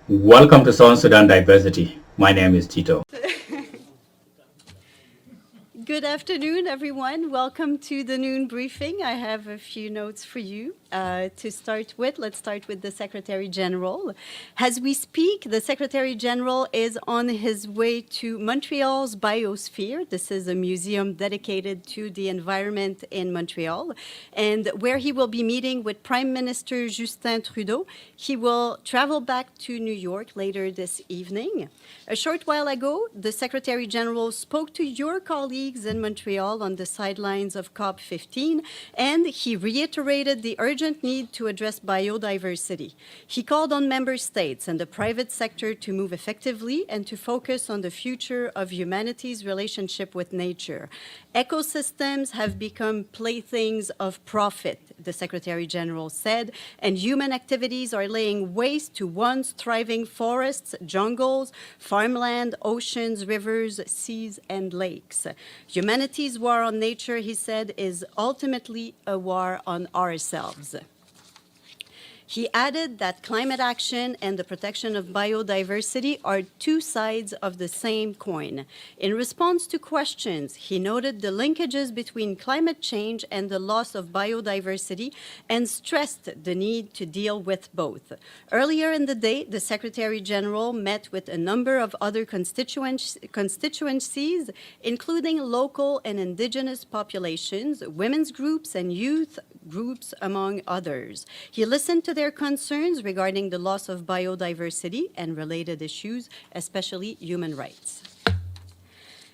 Welcome to South Sudan Diversity. My name is Tito. Good afternoon, everyone. Welcome to the noon briefing. I have a few notes for you to start with. Let's start with the Secretary General. As we speak, the Secretary General is on his way to Montreal's Biosphere. This is a museum dedicated to the environment in Montreal, and where he will be meeting with Prime Minister Justin Trudeau. He will travel back to New York later this evening. A short while ago, the Secretary General spoke to your colleagues in Montreal on the sidelines of COP15, and he reiterated the urgent need to address biodiversity. He called on member states and the private sector to move effectively and to focus on the future of humanity's relationship with nature. Ecosystems have become playthings of profit, the Secretary General said, and human activities are laying waste to once thriving forests, jungles, farmland, oceans, rivers, seas, and lakes. Humanity's war on nature, he said, is ultimately a war on ourselves. He added that climate action and the protection of biodiversity are two sides of the same coin. In response to questions, he noted the linkages between climate change and the loss of biodiversity and stressed the need to deal with both. Earlier in the day, the Secretary General met with a number of other constituencies, including local and indigenous populations, women's groups, and youth groups, among others. He listened to their concerns regarding the loss of biodiversity and related issues, especially human rights.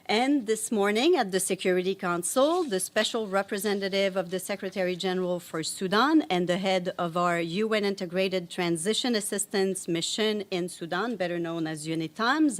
And this morning at the Security Council, the special representative of the Secretary General for Sudan and the head of our UN Integrated Transition Assistance Mission in Sudan, better known as UNITAMS,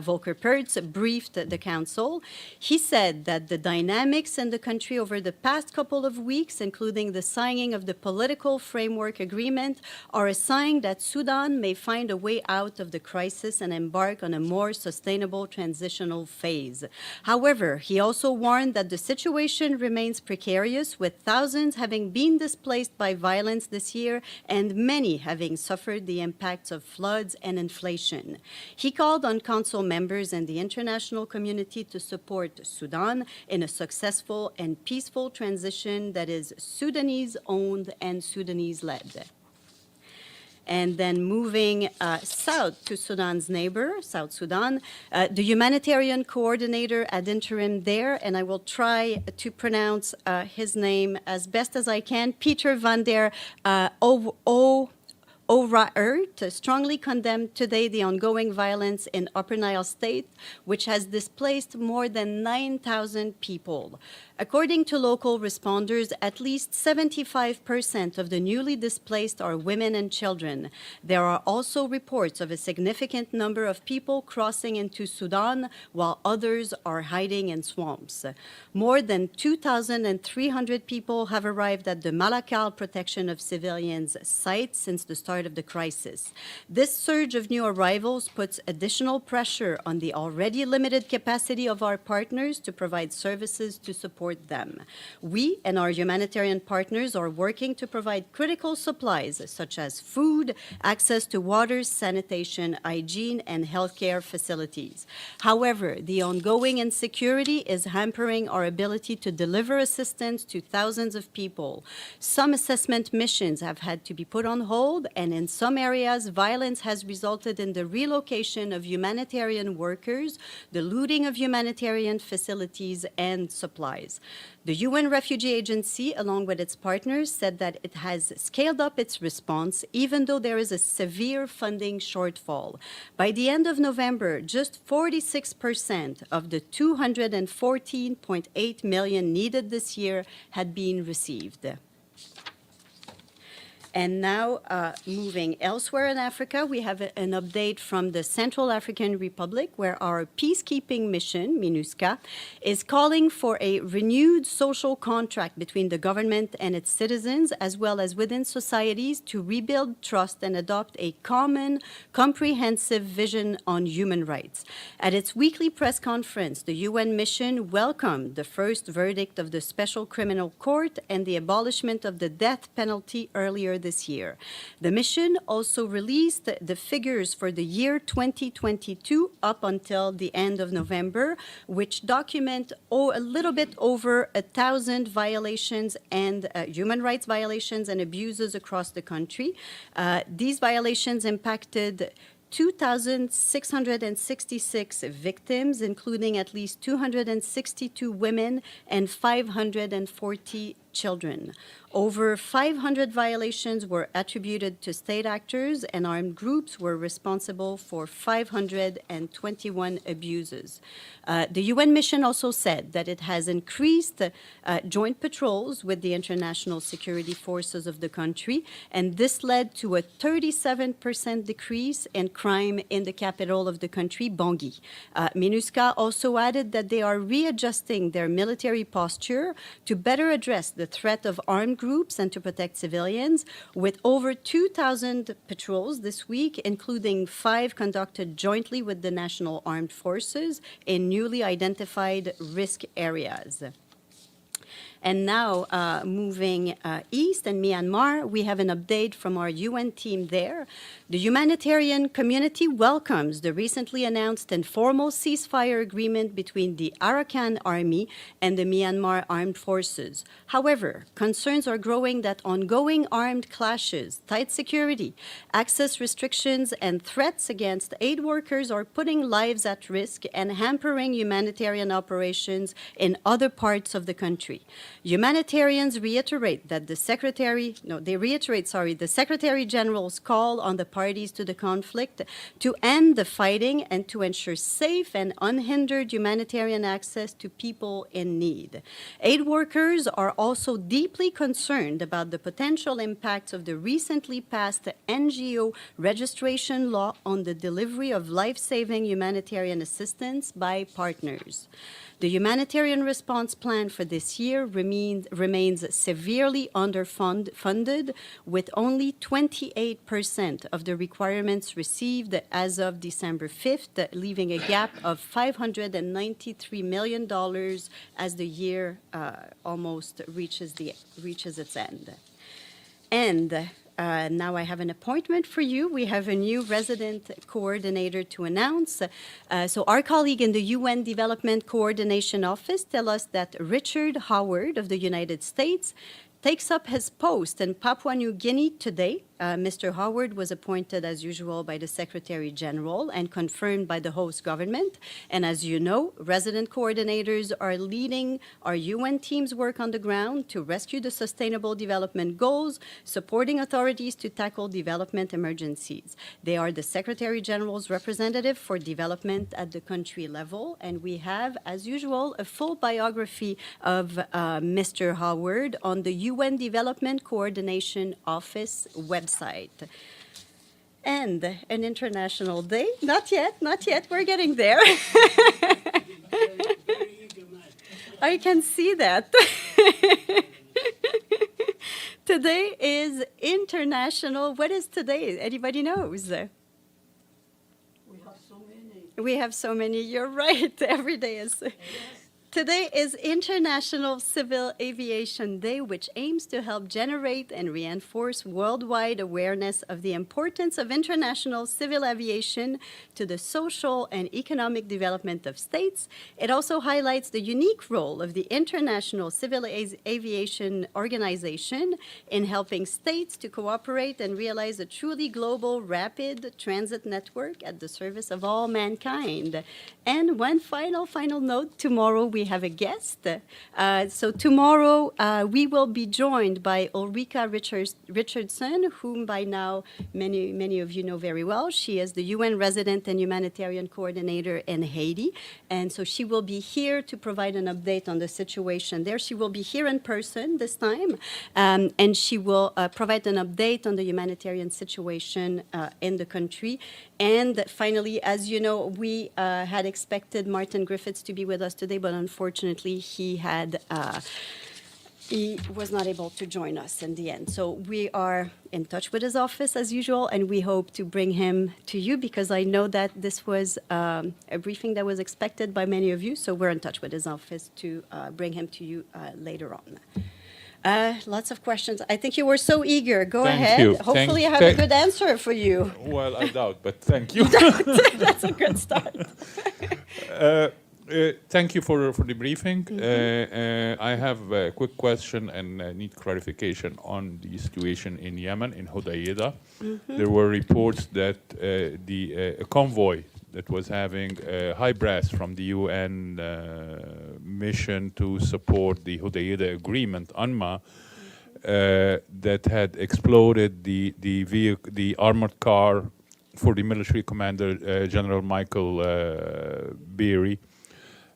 Volker Perthes, briefed the Council. He said that the dynamics in the country over the past couple of weeks, including the signing of the Political Framework Agreement, are a sign that Sudan may find a way out of the crisis and embark on a more sustainable transitional phase. However, he also warned that the situation remains precarious, with thousands having been displaced by violence this year and many having suffered the impacts of floods and inflation. He called on Council members and the international community to support Sudan in a successful and peaceful transition that is Sudanese-owned and Sudanese-led. And then moving south to Sudan's neighbor, South Sudan, the humanitarian coordinator ad interim there, and I will try to pronounce his name as best as I can, Peter van der Oraert, strongly condemned today the ongoing violence in Upper Nile State, which has displaced more than 9,000 people. According to local responders, at least 75% of the newly displaced are women and children. There are also reports of a significant number of people crossing into Sudan, while others are hiding in swamps. More than 2,300 people have arrived at the Malakal Protection of Civilians site since the start of the crisis. This surge of new arrivals puts additional pressure on the already limited capacity of our partners to provide services to support them. We and our humanitarian partners are working to provide critical supplies such as food, access to water, sanitation, hygiene, and healthcare facilities. However, the ongoing insecurity is hampering our ability to deliver assistance to thousands of people. Some assessment missions have had to be put on hold, and in some areas, violence has resulted in the relocation of humanitarian workers, the looting of humanitarian facilities, and supplies. The UN Refugee Agency, along with its partners, said that it has scaled up its response, even though there is a severe funding shortfall. By the end of November, just 46% of the 214.8 million needed this year had been received. And now, moving elsewhere in Africa, we have an update from the Central African Republic, where our peacekeeping mission, MINUSCA, is calling for a renewed social contract between the government and its citizens, as well as within societies, to rebuild trust and adopt a common, comprehensive vision on human rights. At its weekly press conference, the UN mission welcomed the first verdict of the Special Criminal Court and the abolishment of the death penalty earlier this year. The mission also released the figures for the year 2022 up until the end of November, which document a little bit over 1,000 violations and human rights violations and abuses across the country. These violations impacted 2,666 victims, including at least 262 women and 540 children. Over 500 violations were attributed to state actors, and armed groups were responsible for 521 abuses. The UN mission also said that it has increased joint patrols with the international security forces of the country, and this led to a 37% decrease in crime in the capital of the country, Bangui. MINUSCA also added that they are readjusting their military posture to better address the threat of armed groups and to protect civilians, with over 2,000 patrols this week, including 5 conducted jointly with the National Armed Forces in newly identified risk areas. And now, moving east in Myanmar, we have an update from our UN team there. The humanitarian community welcomes the recently announced informal ceasefire agreement between the Arakan Army and the Myanmar Armed Forces. However, concerns are growing that ongoing armed clashes, tight security, access restrictions, and threats against aid workers are putting lives at risk and hampering humanitarian operations in other parts of the country. Humanitarians reiterate that the Secretary General's call on the parties to the conflict to end the fighting and to ensure safe and unhindered humanitarian access to people in need. Aid workers are also deeply concerned about the potential impacts of the recently passed NGO registration law on the delivery of life-saving humanitarian assistance by partners. The humanitarian response plan for this year remains severely underfunded, with only 28% of the requirements received as of December 5th, leaving a gap of $593 million as the year almost reaches its end. And now I have an appointment for you. We have a new resident coordinator to announce. So our colleague in the UN Development Coordination Office tell us that Richard Howard of the United States takes up his post in Papua New Guinea today. Mr. Howard was appointed, as usual, by the Secretary General and confirmed by the host government. And as you know, resident coordinators are leading our UN team's work on the ground to rescue the Sustainable Development Goals, supporting authorities to tackle development emergencies. They are the Secretary General's representative for development at the country level. And we have, as usual, a full biography of Mr. Howard on the UN Development Coordination Office website. And an international day. Not yet, we're getting there. I can see that. Today is international. What is today? Anybody knows? We have so many. You're right. Every day is. Yes. Today is International Civil Aviation Day, which aims to help generate and reinforce worldwide awareness of the importance of international civil aviation to the social and economic development of states. It also highlights the unique role of the International Civil Aviation Organization in helping states to cooperate and realize a truly global rapid transit network at the service of all mankind. And one final note, tomorrow we have a guest. So tomorrow we will be joined by Ulrika Richardson, whom by now many of you know very well. She is the UN Resident and Humanitarian Coordinator in Haiti. And so she will be here to provide an update on the situation there. She will be here in person this time. And she will provide an update on the humanitarian situation in the country. And finally, as you know, we had expected Martin Griffiths to be with us today, but unfortunately he was not able to join us in the end. So we are in touch with his office as usual, and we hope to bring him to you because I know that this was a briefing that was expected by many of you. So we're in touch with his office to bring him to you later on. Lots of questions. I think you were so eager. Go Thank ahead. you. Hopefully, I have a good answer for you. Well, I doubt, but thank you. That's a good start. Thank you for the briefing. I have a quick question and need clarification on the situation in Yemen, in Hodeidah. There were reports that a convoy that was having high brass from the UN mission to support the Hodeidah agreement, UNMA, that had exploded the armored car for the military commander, General Michael Beery,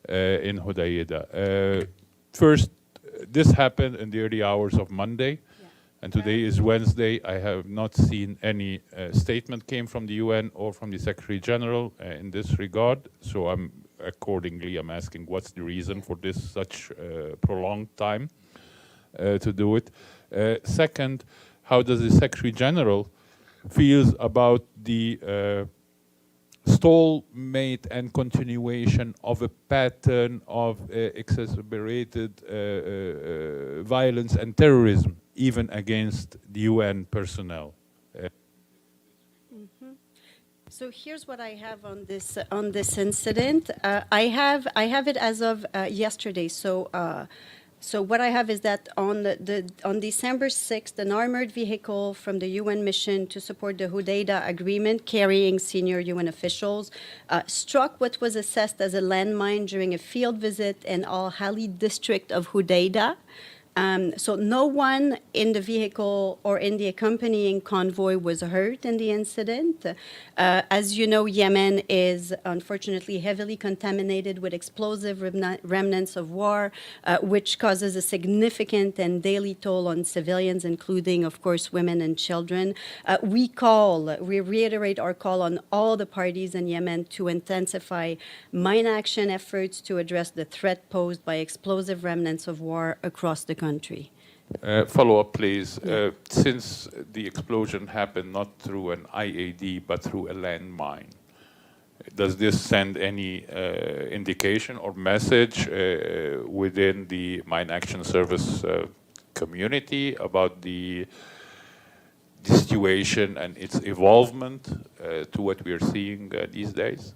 in Hodeidah. First, this happened in the early hours of Monday, and today is Wednesday. I have not seen any statement came from the UN or from the Secretary General in this regard. So accordingly, I'm asking what's the reason for this such prolonged time to do it. Second, how does the Secretary General feels about the stalemate and continuation of a pattern of exacerbated violence and terrorism, even against the UN personnel? So here's what I have on this incident. I have it as of yesterday. So what I have is that on December 6th, an armored vehicle from the UN mission to support the Hodeidah agreement carrying senior UN officials struck what was assessed as a landmine during a field visit in Al-Hali district of Hodeidah. So no one in the vehicle or in the accompanying convoy was hurt in the incident. As you know, Yemen is unfortunately heavily contaminated with explosive remnants of war, which causes a significant and daily toll on civilians, including, of course, women and children. We reiterate our call on all the parties in Yemen to intensify mine action efforts to address the threat posed by explosive remnants of war across the country. Follow up, please. Since the explosion happened not through an IAD but through a landmine, does this send any indication or message within the Mine Action Service community about the situation and its evolvement to what we are seeing these days?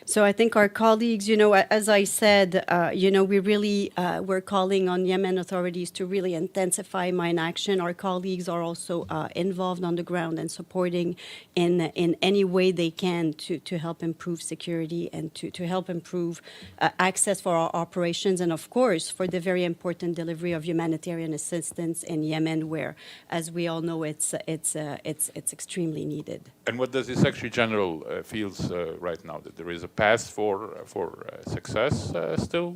So I think our colleagues, as I said, we really we're calling on Yemen authorities to really intensify mine action. Our colleagues are also involved on the ground and supporting in any way they can to help improve security and to help improve access for our operations, and of course for the very important delivery of humanitarian assistance in Yemen, where, as we all know, it's extremely needed. And what does the Secretary General feels right now? That there is a path for success still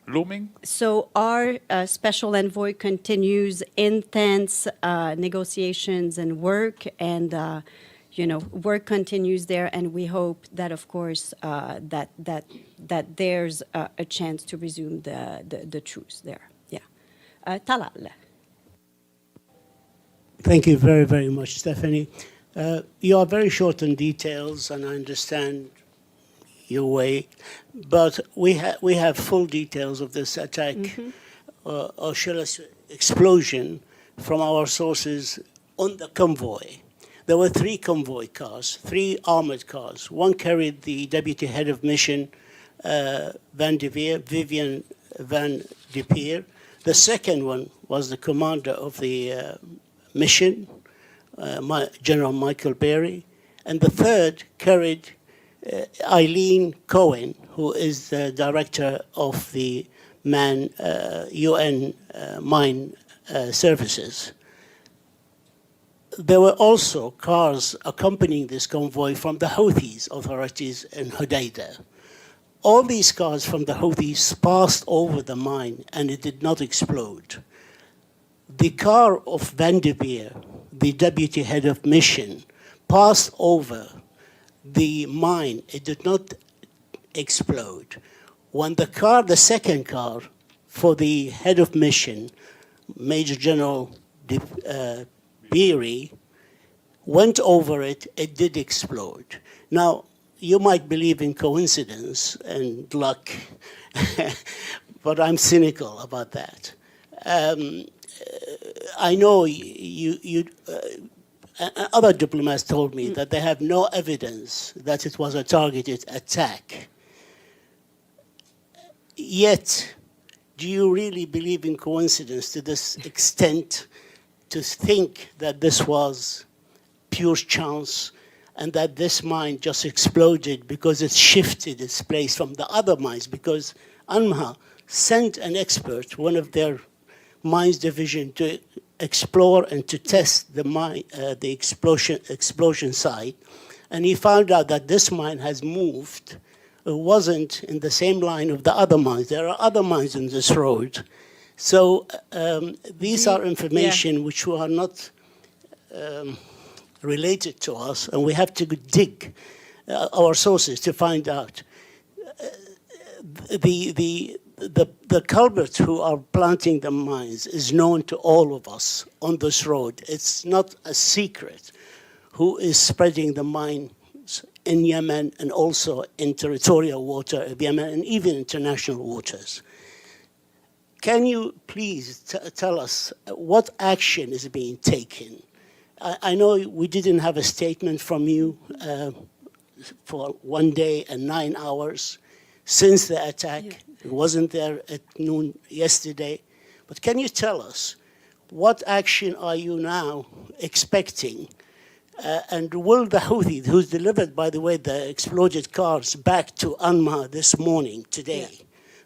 looming? So our special envoy continues intense negotiations and work, and work continues there, and we hope that, of course, that there's a chance to resume the truce there. Yeah, Talal. Thank you very, very much, Stephanie. You are very short on details, and I understand your way, but we have full details of this attack, or shall I say, explosion, from our sources on the convoy. There were three convoy cars, three armored cars. One carried the deputy head of mission, Vivian Van de Peer. The second one was the commander of the mission, General Michael Beery. And the third carried Eileen Cohen, who is the director of the UN Mine Services. There were also cars accompanying this convoy from the Houthis authorities in Hodeidah. All these cars from the Houthis passed over the mine and it did not explode. The car of Van de Beer, the deputy head of mission, passed over the mine. It did not explode. When the second car for the head of mission, Major General Beery, went over it, it did explode. Now, you might believe in coincidence and luck, but I'm cynical about that. I know other diplomats told me that they have no evidence that it was a targeted attack. Yet, do you really believe in coincidence to this extent to think that this was pure chance and that this mine just exploded because it shifted its place from the other mines? Because UNMHA sent an expert, one of their mines division, to explore and to test the mine, the explosion site, and he found out that this mine has moved. It wasn't in the same line of the other mines. There are other mines in this road. So these are information which are not related to us, and we have to dig our sources to find out. The culprits who are planting the mines is known to all of us on this road. It's not a secret who is spreading the mines in Yemen and also in territorial water of Yemen and even international waters. Can you please tell us what action is being taken? I know we didn't have a statement from you for 1 day and 9 hours since the attack. Yeah. It wasn't there at noon yesterday. But can you tell us what action are you now expecting? And will the Houthis, who's delivered, by the way, the exploded cars back to UNMHA this morning, today,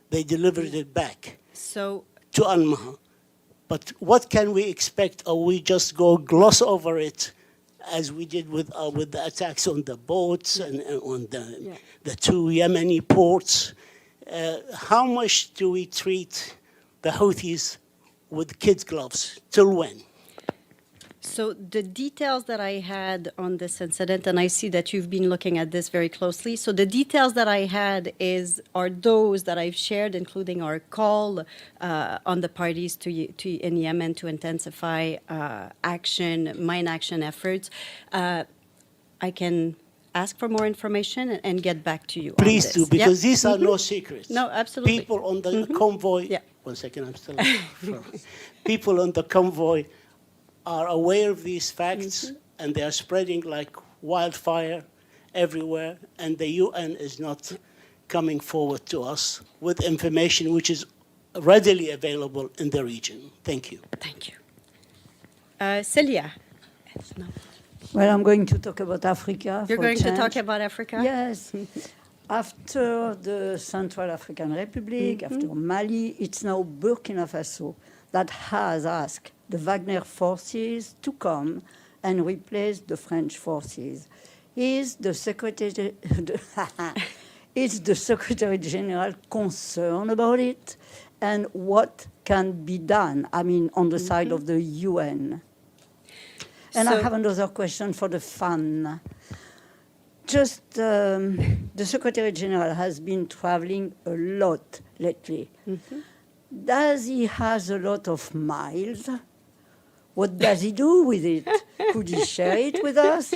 they delivered it back to UNMHA. But what can we expect? Or we just go gloss over it as we did with the attacks on the boats and on the 2 Yemeni ports? How much do we treat the Houthis with kid gloves? Till when? So the details that I had on this incident, and I see that you've been looking at this very closely. So the details that I had are those that I've shared, including our call on the parties in Yemen to intensify mine action efforts. I can ask for more information and get back to you. Please do, because these are no secrets. No, absolutely. People on the convoy. Yeah. 1 second, I'm still. People on the convoy are aware of these facts, and they are spreading like wildfire everywhere, and the UN is not coming forward to us with information which is readily available in the region. Thank you. Thank you. Celia. No. Well, I'm going to talk about Africa. You're going to talk about Africa? Yes. After the Central African Republic, after Mali, it's now Burkina Faso that has asked the Wagner forces to come and replace the French forces. Is the Secretary General concerned about it? And what can be done, I mean, on the side of the UN? And I have another question for the fun. Just the Secretary General has been traveling a lot lately. Does he has a lot of miles? What does he do with it? Could he share it with us?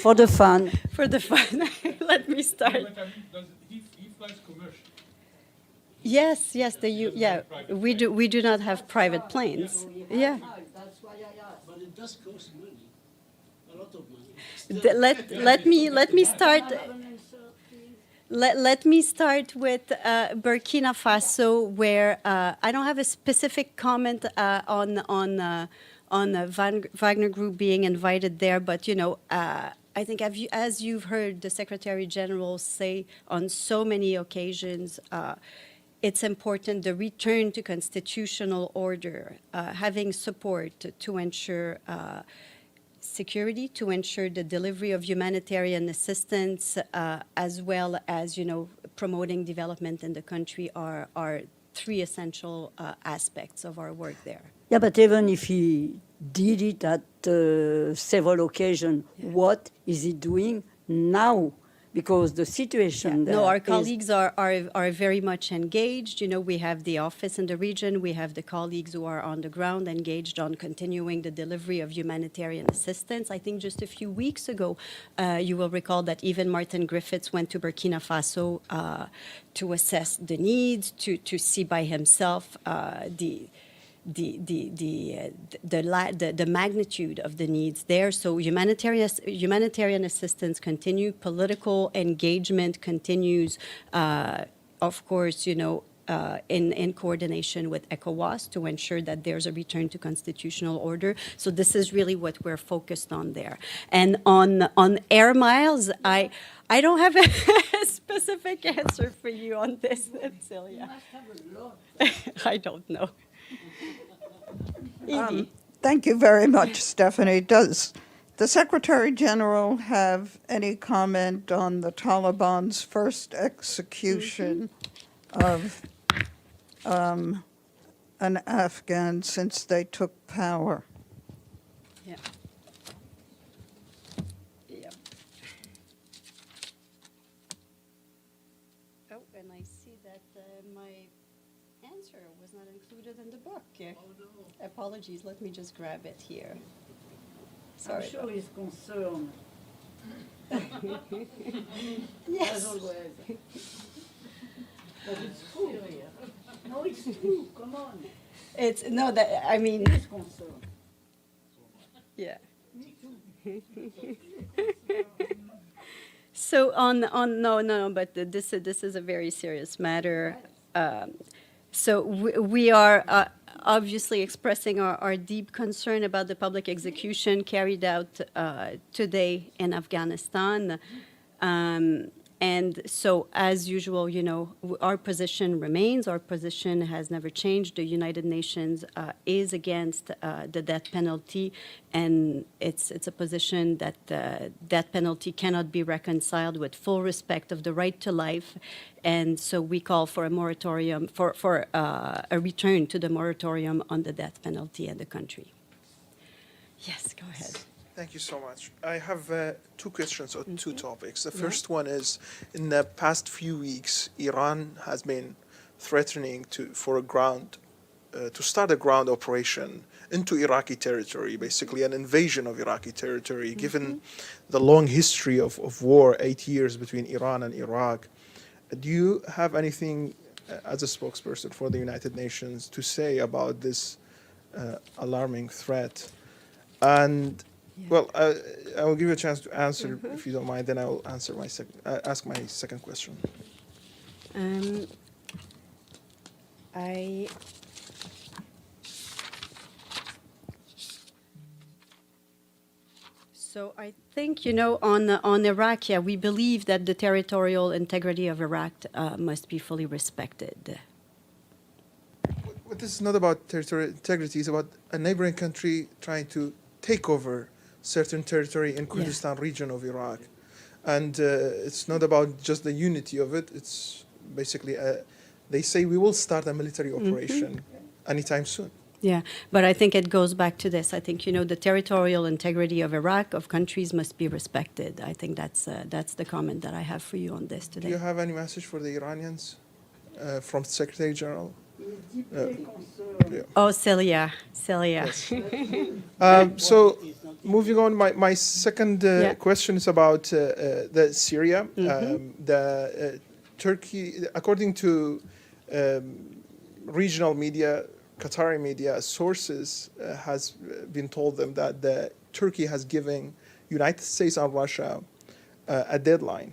For the fun. For the fun. Let me start. He flies commercial. Yes, we do not have private planes. Yeah. But it does cost money, a lot of money. Let me start. Let me start with Burkina Faso, where I don't have a specific comment on the Wagner Group being invited there, but I think as you've heard the Secretary General say on so many occasions, it's important the return to constitutional order, having support to ensure security, to ensure the delivery of humanitarian assistance, as well as promoting development in the country are 3 essential aspects of our work there. Yeah, but even if he did it at several occasions, what is he doing now? Because the situation there. No, our colleagues are very much engaged. We have the office in the region. We have the colleagues who are on the ground engaged on continuing the delivery of humanitarian assistance. I think just a few weeks ago, you will recall that even Martin Griffiths went to Burkina Faso to assess the needs, to see by himself the magnitude of the needs there. So humanitarian assistance continue, political engagement continues, of course, in coordination with ECOWAS to ensure that there's a return to constitutional order. So this is really what we're focused on there. And on air miles, I don't have a specific answer for you on this, Celia. I don't know. Edie. Thank you very much, Stephanie. Does the Secretary General have any comment on the Taliban's first execution of an Afghan since they took power? Yeah. Yeah. Oh, and I see that my answer was not included in the book. Apologies, let me just grab it here. Sorry. I'm sure he's concerned. Yes. As always. But it's true. No, it's true. Come on. It's, no, that, I mean, He's concerned. yeah. So no, but this is a very serious matter. So we are obviously expressing our deep concern about the public execution carried out today in Afghanistan. And so, as usual, our position remains. Our position has never changed. The United Nations is against the death penalty, and it's a position that death penalty cannot be reconciled with full respect of the right to life. And so we call for a moratorium, for a return to the moratorium on the death penalty in the country. Yes, go ahead. Thank you so much. I have two questions on two topics. The first one is, in the past few weeks, Iran has been threatening to start a ground operation into Iraqi territory, basically an invasion of Iraqi territory, given the long history of war, 8 years between Iran and Iraq. Do you have anything as a spokesperson for the United Nations to say about this alarming threat? And well, I will give you a chance to answer if you don't mind. Then I will answer ask my second question. So I think, on Iraq, we believe that the territorial integrity of Iraq must be fully respected. But this is not about territorial integrity. It's about a neighboring country trying to take over certain territory in Kurdistan region of Iraq. And it's not about just the unity of it. It's basically, they say we will start a military operation anytime soon. Yeah, but I think it goes back to this. I think, the territorial integrity of Iraq, of countries, must be respected. I think that's the comment that I have for you on this today. Do you have any message for the Iranians from the Secretary General? Oh, Celia. Yes. So moving on, my second question is about the Syria. The Turkey, according to regional media, Qatari media sources, has been told them that Turkey has given United States and Russia a deadline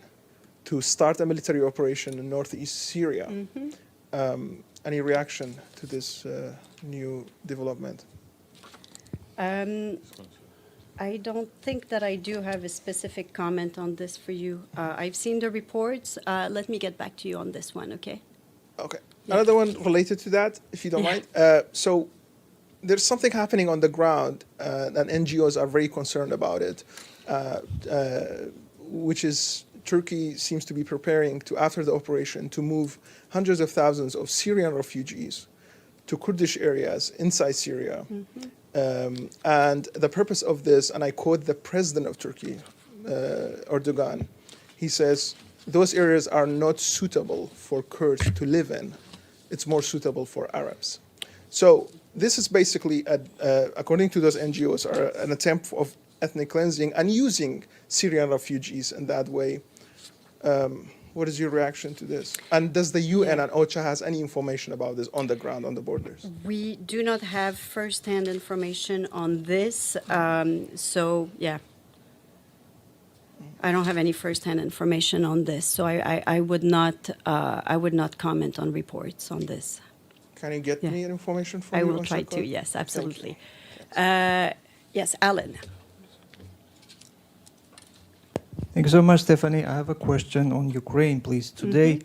to start a military operation in northeast Syria. Any reaction to this new development? I don't think that I do have a specific comment on this for you. I've seen the reports. Let me get back to you on this one, okay? Okay. Another one related to that, if you don't mind. So there's something happening on the ground, and NGOs are very concerned about it, which is Turkey seems to be preparing to, after the operation, to move hundreds of thousands of Syrian refugees to Kurdish areas inside Syria. And the purpose of this, and I quote the president of Turkey, Erdogan, he says, those areas are not suitable for Kurds to live in. It's more suitable for Arabs. So this is basically, according to those NGOs, an attempt of ethnic cleansing and using Syrian refugees in that way. What is your reaction to this? And does the UN and OCHA has any information about this on the ground, on the borders? We do not have first-hand information on this, so yeah. I don't have any first-hand information on this, so I would not comment on reports on this. Can you get me information from I you? will on try Shakar? to, yes, absolutely. Thank Yes, Alan. Thank you so much, Stephanie. I have a question on Ukraine, please. Today,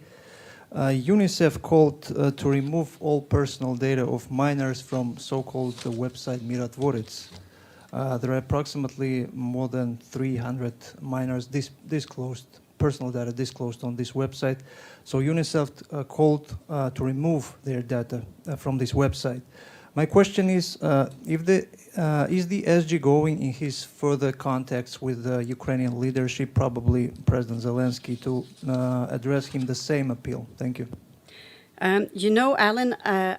UNICEF called to remove all personal data of minors from so-called website Mirotvorets. There are approximately more than 300 minors disclosed, personal data disclosed on this website. So UNICEF called to remove their data from this website. My question is, is the SG going in his further contacts with the Ukrainian leadership, probably President Zelensky, to address him the same appeal? Thank you. You know, Alan, I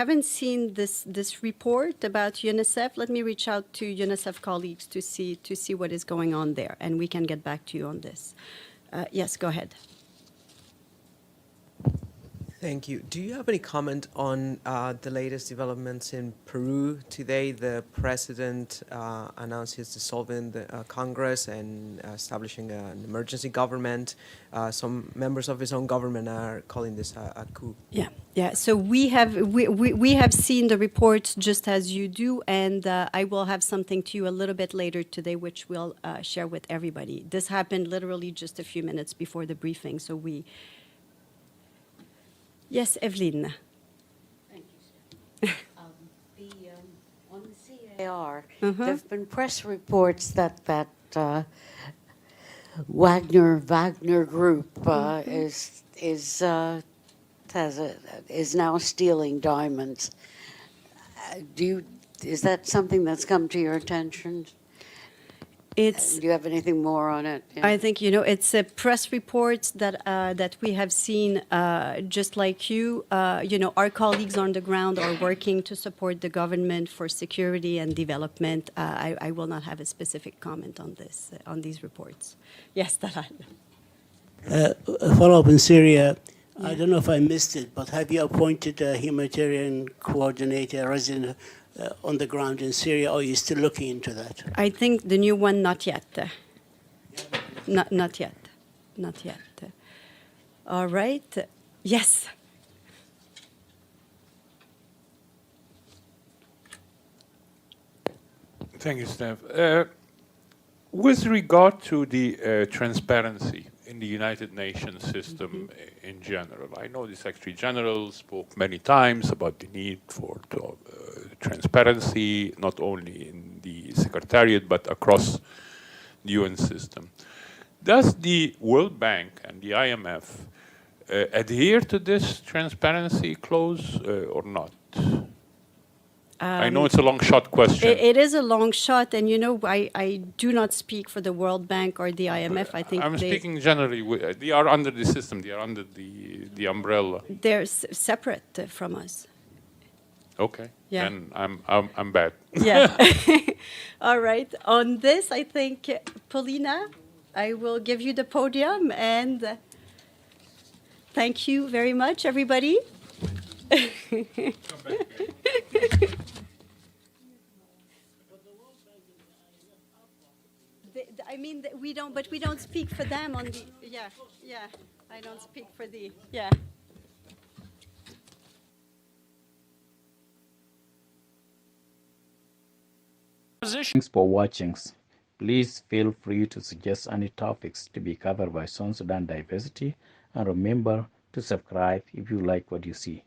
haven't seen this report about UNICEF. Let me reach out to UNICEF colleagues to see what is going on there, and we can get back to you on this. Yes, go ahead. Thank you. Do you have any comment on the latest developments in Peru? Today, the president announced he's dissolving the Congress and establishing an emergency government. Some members of his own government are calling this a coup. Yeah. So we have seen the reports just as you do, and I will have something to you a little bit later today, which we'll share with everybody. This happened literally just a few minutes before the briefing, so we. Yes, Evelyn. Thank you, sir. On the CAR, there have been press reports that Wagner Group is now stealing diamonds. Is that something that's come to your attention? Do you have anything more on it? Yeah. I think, it's press reports that we have seen, just like you. Our colleagues on the ground are working to support the government for security and development. I will not have a specific comment on this, on these reports. Yes, Taral. A follow-up in Syria. I don't know if I missed it, but have you appointed a humanitarian coordinator, resident on the ground in Syria, or are you still looking into that? I think the new one, not yet. Not yet. All right. Yes. Thank you, Steph. With regard to the transparency in the United Nations system in general, I know the Secretary General spoke many times about the need for transparency, not only in the Secretariat, but across the UN system. Does the World Bank and the IMF adhere to this transparency clause or not? I know it's a long shot question. It is a long shot, and I do not speak for the World Bank or the IMF. I think I'm speaking generally. They are under the system. They are under the umbrella. They're separate from us. Okay. Yeah. And I'm bad. Yeah. All right. On this, I think, Paulina, I will give you the podium, and thank you very much, everybody. We don't speak for them on the, I don't speak for the, Thanks for watching. Please feel free to suggest any topics to be covered by Sudan Diversity, and remember to subscribe if you like what you see.